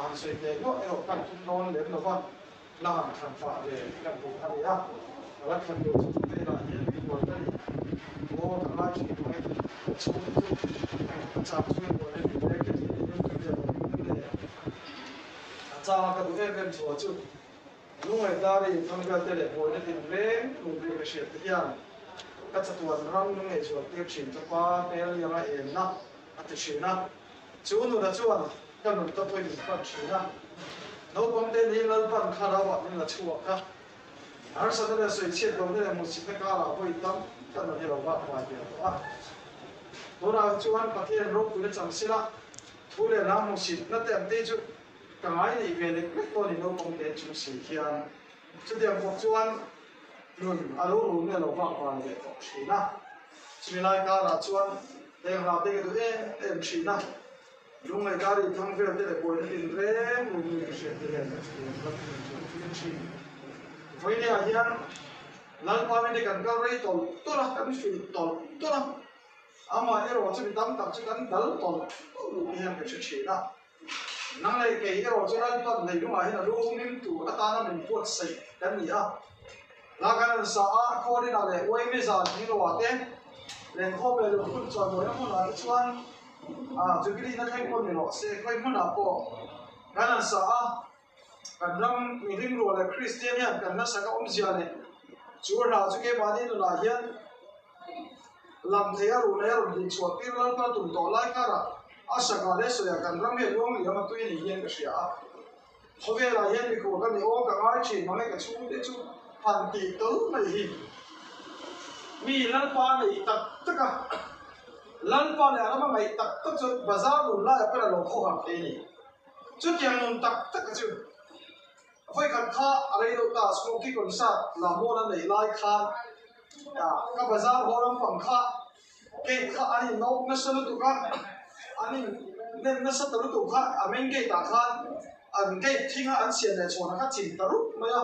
han soi te no ero kan tum non le no van la han than fa le kan bu ani a la kan do chu te la ye bi mo ta ni mo ta la chi ko ai chu chu cha chu mo le bi le ke ni ni ke le le cha ka du e ben chu chu lu ngai da ri thang ka te le mo le tin le lu bi ka she te ya ka cha tu an rang nu ngai chu te chin cha pa te ya ra e na a te shi na chu nu da chu an kan nu ta poi ni fa shi na no bom te ni lal pan kha ra wa ni la chu ka ar sa da soi che dom ne mu si ka la poi tam kan nu he lo wa wa ya a to ra chu an pa te ro ku le chang si la thu le na mu si na te am te chu ka ngai ni ve le ko ni no bom te chu si hian chu de mo chu an nun alo ru ne lo wa wa le to shi na chi lai ka la chu an te la te du em shi na lu ngai da ri thang ve te le ko ni tin re mu ni she te le na chi voi ne a hian lal pa me kan ka rei tol to la kan fi tol to la ama ero chu dam tak chu kan dal tol lu ni han ka chi na nang lai ke ero chu lal pa nei lu ma hian lu nim tu ata na min pot sai kan ni a la kan sa a ko ni na le oi me za ni lo wa te len ko be lu kun chon mo mo na chuan a chu kri na thai ko ni lo se khoi mo na po kan sa a kan ram mi ring ro le christian ya kan na sa ka om zia ne chu ra chu ke ba ni no la hian lam thea ru le ru di chuat pir lan pa tum to lai ka ra a sa ka le so ya kan ram he long li ma tu ni hian ka sia a khobe la hian mi ko ka ni o ka ngai chi ma le ka chu de chu han ti to mai hi mi lan pa nei tak taka lan pa le ala ma ngai tak tak chu bazar lu la ya pa lo kho ha te ni chu tiang nun tak tak chu voi kan kha arei do ta smoky kon sa la mo na nei lai kha ya ka bazar ho ram pang kha ke kha ani no na sa tu ka ani ne na sa tu tu kha amen ke ta kha an ke thinga an sian le chona kha chin taru ma ya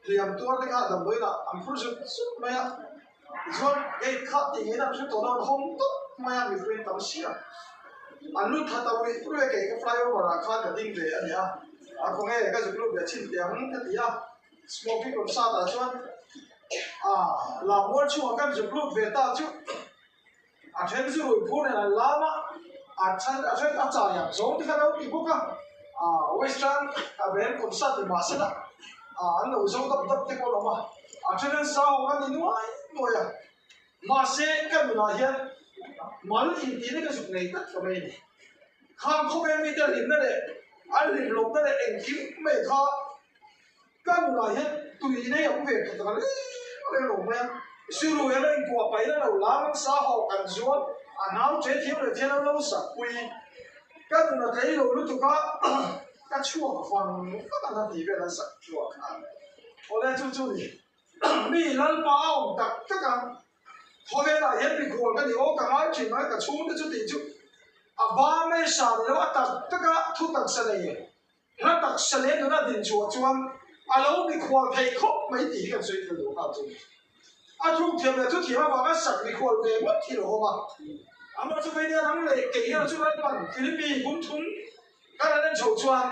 liam tur te kha dam boi la am fur su ma ya zon ke kha ti nge na su to na hom to ma ya mi free tam sia an lu tha ta wi fru ke ka flyover ra kha ka ding de ani a a ko nge ka zu lu be chin tiang ka ti ya smoky kon sa ta chuan a la mo chu ka zu lu ve ta chu a then zu ru phu ne la lama a chan a cha ya zo ti ka lo ki bu ka a western a ben kon sa ti ma sa la a an lo zo dap dap te ko lo ma a then sa ho ka ni nuai mo ya ma se ka mi na hian mal in ti ne ka su nei ta ka me ni kham kho ben mi te lim na le an lim lo na le eng kim me kha ka mi na hian tu ni ne ya ve ka ta le lo ma su ru ya le ko pa ina lo la ma sa ho kan zuat a nau che thiu le thian lo sa pui ka tu na thei lo lu tu ka ka chua ka fang ka na ti ve la sa chua ka o le chu chu ni mi lan pa om tak ta ka ho ve la hian bi ko ka ni o ka ngai chi mai ka chu de chu ti chu a ba me sa le wa tak ta ka thu tak sa le ye la tak sa le na din chu chuan a lo mi khwal thei khop mai ti ka sui tu ka chu a thu thiam le thu thiam ba ka sak mi khwal ve wat thi lo ma ama chu ve ne nang le ke ya chu ran pan philippines bum thum ka ran chou chuan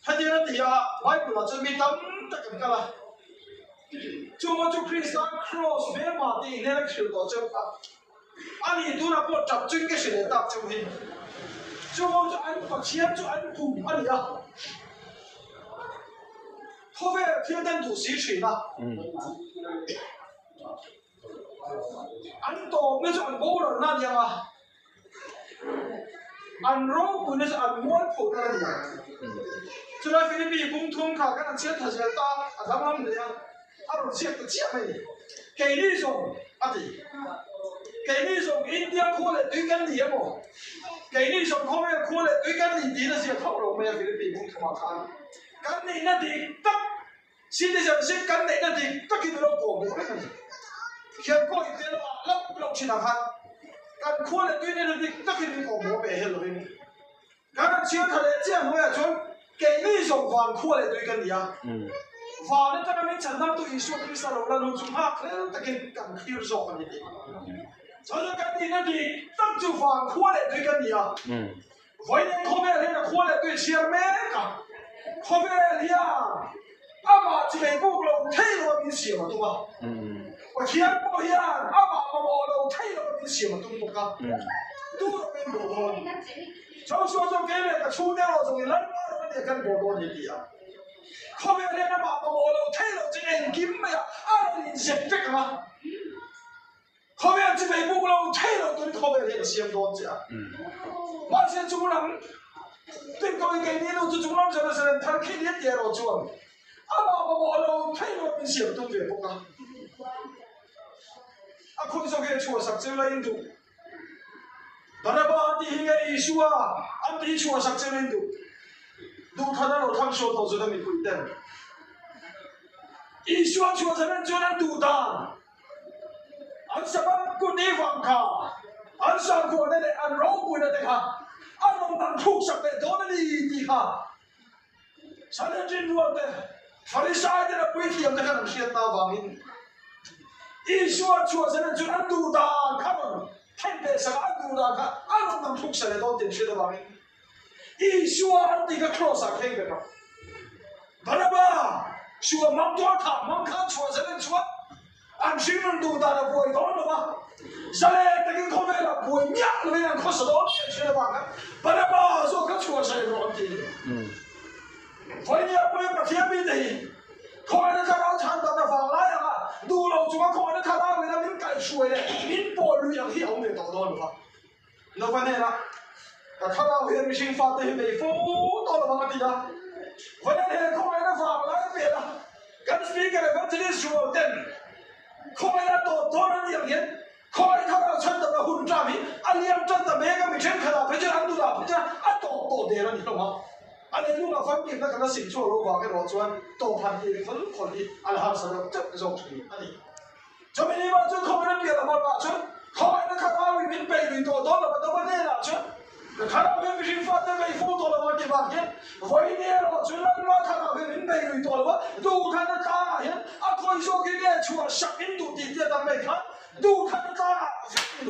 ha ti na ti ya bible la chu mi tam ta kan ka la chu mo chu christian cross ve ma ti ne la khil do chu ka ani tu na po chap chung ke se le ta chu hi chu mo chu an pa chiam chu an pu ani ya后面天灯土洗水了，安多那是安波了那样啊，安肉不那是安摸头那样，就在菲律宾公通卡跟他接他接打，啊他们那样，啊不接不接没，给那种啊对，给那种印第安过来对跟你么，给那种后面过来对跟你的那些套路没有菲律宾公通嘛看。kan ni na di tak citizen ship kan ni na di tak ki lo ko mo khian ko i te lo lo china khan kan ko le tu ni na di tak ki ko mo be he lo ni kan chian tha le chian ho ya chon ke ni song van ko le tu kan ya va ne ta min chan na tu isu krista lo la lo chu ha khle ta ki kan khir zo kan ni cho kan ni na di tak chu van ko le tu kan ya voi ne ko be le na khua lại tôi chia mẹ cả không về thì ama chỉ về buộc lòng thấy rồi mình xỉa mà tung à và khi anh bỏ hiền ama mà bỏ lòng thấy rồi mình xỉa mà tung bốc à tu là bên bộ thôi trong số trong cái này cả chú đeo rồi rồi lăn vào nó để căn bộ đồ gì à không về nên ama mà bỏ lòng thấy rồi chỉ anh kiếm mày à đi dẹp chết mà không về chỉ về buộc lòng thấy rồi tôi không về thì xiêm đồ chứ mà现在中人对各位给你都是中人这个是他肯定跌落去。我老睇落面時都唔係仆啊！佢就嘅錯實際喺度，但係把啲嘅藝術啲錯實際喺度，都睇到睇數到就得咪攰得。藝術錯實際就能讀到，安什麼個地方卡，安上個那安老古那地卡，安龍能出實嘅多那地卡，三人進入的。Farisai dia nak puisi yang tekan siat tawangin. Isu acua sana junan duda kaman. Tempe sa duda ka. Anong nang tuksa le dotin siya tawangin. Isu anti ka cross a kenge ka. Baraba. Suwa mamtua ka mamka chua sana chua. Ang sinan duda na buhay doon ba? Sale taging komela buhay miyak na yang kosa doon siya tawangin. Baraba so ka chua sa iro anti. Vậy thì bây giờ khi bây giờ coi nó khai báo thành tập là phẳng lại à đủ lâu chúng ta coi nó khai báo người ta mình cài xuôi đấy mình bỏ lùiอย่างที่ông để tạo đó được không? Nó vấn đề là khai báo hiện mình phát thì mình phô đó là bằng cái gì đó vấn đề là coi nó phẳng lại về là cái speaker này vẫn chỉ là xuôi tên coi nó tổ đó làอย่างนี้coi khai báo thành tập là hùn trà mình anh em thành tập mấy cái mình xem khai báo phải chứ anh đủ là phải chứ anh tổ đề là như thế nào anh ấy lúc nào phát hiện ra cáiสิ่งชั่วร้ายcái đó cho anh tổพันธุ์ที่คนที่อัลฮัมดุลิลละห์จะส่งถึงอันนี้จะไม่ได้ว่าจะเขาไม่ได้เปลี่ยนอะไรมาช่วยเขาไอ้นักข่าววิมินไปดูตัวต้นแล้วมันต้องมาเนี่ยนะช่วยแต่ข่าววิมินฟังได้ไม่ฟูตัวแล้วมันกี่บาทเนี่ยวันนี้เราช่วยเราว่าข่าววิมินไปดูตัวแล้วว่าดูท่านตาเห็นอ่ะคนโชคดีเนี่ยชัวร์ชักอินดูดีเดียดไม่ครับดูท่านตา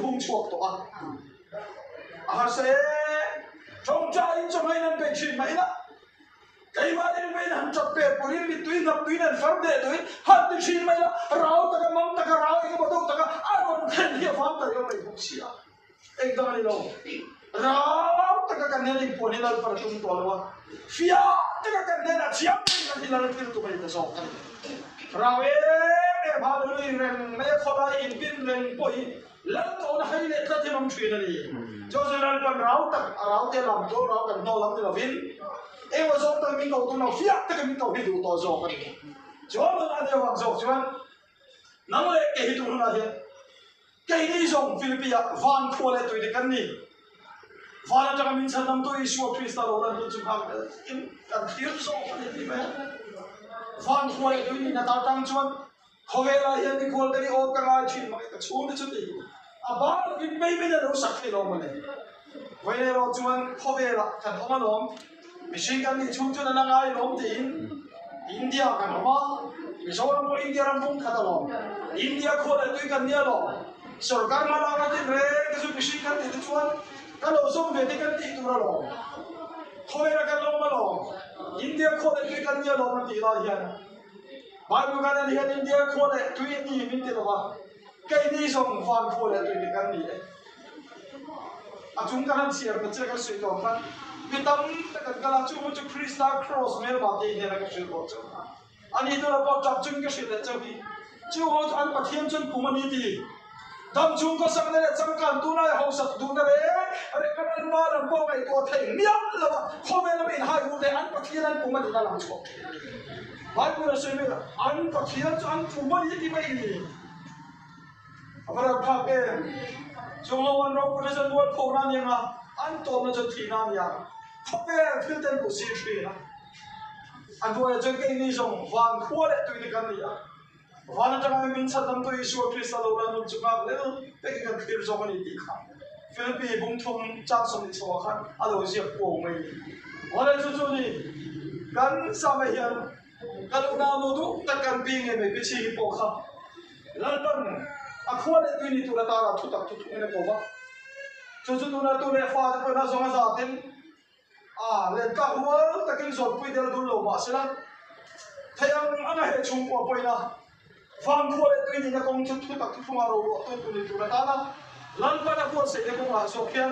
หุ่นชัวร์ตัวอาเซ่จงใจจะไม่นั่นเป็นชิ้นไหมล่ะไอ้บ้านนี้ไม่นั่นจับเป็ดปุ๋ยมีตุ้ยนับตุ้ยนั่นฟังเด็ดตุ้ยหัดตุ้ยชิ้นไหมล่ะเราตะกันมั่งตะกันเราเองก็ต้องตะกันอารมณ์แค่นี้ฟังแต่ยังไม่ถูกเสียเองต้องนี่ลงเราตะกันเนี่ยนี่ปวดนี่เราประชุมตัวแล้วว่าฟิอาตะกันเนี่ยนะเชียบนี่เราที่เราตัวไปจะสองเราเองพาดูนี่เรื่องไม่ขอได้อินพินเรื่องปุ๋ยแล้วตัวนั้นให้เนี่ยก็ที่มันช่วยนั่นเอง就是那个เราตะเราเจริญตัวเรากันโน้เราที่เราวินว่าส่งตัวมีเก่าตัวเราเฟียแต่ก็มีเก่าที่ดูตัวส่งกันจวนมันอะไรวะส่งจวนนั่งเลยเกย์ตัวนั้นเนี่ยเกย์นี่ส่งฟิลิปปินส์วันครัวเลยตัวเด็กกันนี่วันจะมีฉันนำตัวอิสุคริสต์เราแล้วตัวจุดพักอินกันเที่ยวส่งกันนี่ไหมวันครัวเลยตัวนี้น่าตั้งจวนเขาเวลาเห็นที่ครัวกันนี่โอ้กันอะไรชิ้นมันก็ชวนที่สุดที่บ้านกินไม่ได้รู้สักที่เรามันเลยเวลาเราจวนเขาเวลาขันเขามาล้อมมิชิกันนี่ชุมชนนั่งไงล้มตีนอินเดียกันหรอมามิชอบเราอินเดียรังพุ่งขัดล้อมอินเดียคนละตัวกันเนี่ยล้อมสุรการมาลากันที่เร่ก็สุมิชิกันที่ชวนกันเราส่งเวทีกันที่ตัวล้อมเขาเวลากันล้อมมาล้อมอินเดียคนละตัวกันเนี่ยล้อมมันตีได้ยังบางคนกันเนี่ยอินเดียคนละตัวนี่มินตีล้อมแค่นี้ส่งฟังคนละตัวกันนี่อาจุงกันเสียมันจะกันสุดยอดกันมีตั้งแต่กันกลางจู่มันจะคริสต์ครอสเมลบาดีเนี่ยนะก็ชื่อบอกจ้าอันนี้ตัวเราบอกจับจุงก็ชื่อเด็ดเจ้าพี่จู่ว่าอันปะเทียนจนกุมันนี่ดีดำจุงก็สักเนี่ยจังกันตัวนั้นเขาสักตัวนั้นอะไรกันอันมาแล้วบอกไอ้ตัวเท่งเนี่ยแล้วว่าเขาไม่ละไม่หายหัวแต่อันปะเทียนนั้นกุมันนี่น่าหลังชกบางคนเราช่วยไม่ได้อันปะเทียนอันกุมันนี่ที่ไม่ดีอะไรภาพเองจู่ว่าวันเราคนจะนวดโคราณยังไงอันตัวมันจะทีนั่นยังเขาเป็นพิลเตนกุศิชีนะอันตัวจะเกี่ยนี่ส่งวันขั้วเด็ดตัวนี้กันนี่อ่ะวันนั้นจะมามินชัดนำตัวอิสุคริสต์เราแล้วนุ่มจุกมาเลยเป็นกันคือส่งกันอีกครั้งฟิลิปปินส์บุ้งทุ่มจ้างส่งที่ชัวร์กันอะไรเสียปวงไม่วันนั้นจู่ๆนี่กันสามีเห็นกันอุณาโนดุตะกันปีเงี้ยไม่พิชิตปกครับแล้วตอนอ่ะขั้วเด็ดตัวนี้ตัวละตาเราทุกเนี่ยปกว่าจู่ๆตัวนั้นตัวเล็กฟ้าจะเป็นอะไรส่งมาสาธิต lên các huống ta kinh dọn quy del đun lầu mà sẽ là thấy anh hệ chung của bồi na vang khua để tôi nhìn là công chúng tôi tập trung vào rồi tôi tụi mình tụi ta là lần qua đã buồn sẽ để công hòa số kia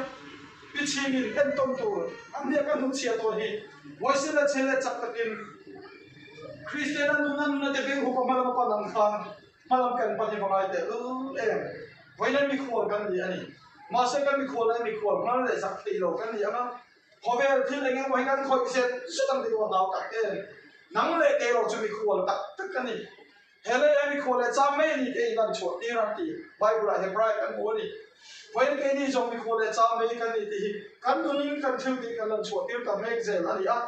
bị chi nghìn em tôn tụi anh biết các nút chia tôi thì mỗi sự là chế là chắc tập in Christian anh nó để bên hụt mà làm con làm khang mà làm cần phải như vậy để em vậy nên mình khua cái gì anh mà sẽ cái mình khua nó để sắc thì lâu cái gì á họ về thì anh em hay cái khôi sẽ xuất tăng đi vào đào cả cái nắng lệ cái rồi chuẩn bị khua là tất cái này hele em khổ lại cha mấy đi cái lần chuột đi ra thì Bible là Hebrew cái muốn đi vậy cái đi trong khổ lại cha mấy cái này thì cái đồ những cái thứ đi cái lần chuột đi cái mấy cái là gì á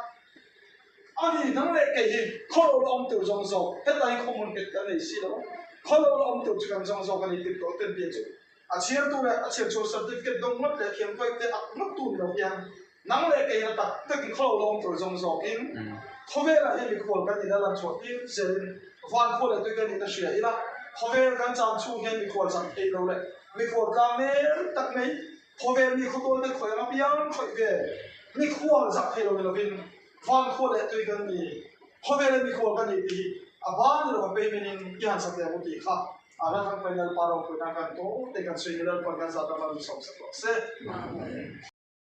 anh đi nắng lệ cái gì khổ là ông tiểu trong số hết lại không muốn cái này xí đâu khổ là ông tiểu trong số cái này tiếp tục tiền tiền chứ chia tu lại chia cho certificate đông mất để kiếm quay cái mất tu đượcยังnắng lệ cái là tất cái khổ là ông tiểu trong số cái không biết là em khổ cái gì là lần chuột đi sẽ van khổ lại tôi cái này nó sửa ý là không biết cái chạm chung em khổ chẳng thấy đâu đấy khổ càng này tắc này không biết khổ tôi khổ nó biếng khổ về khổ chẳng thấy đâu là vì van khổ lại tôi cái này không biết khổ cái này thì van rồi bây mình đi hàng sạch để một tí khác là thằng phải là bao nhiêu cái thằng to để cái suy nghĩ là còn cái gì đó là sống sạch sẽ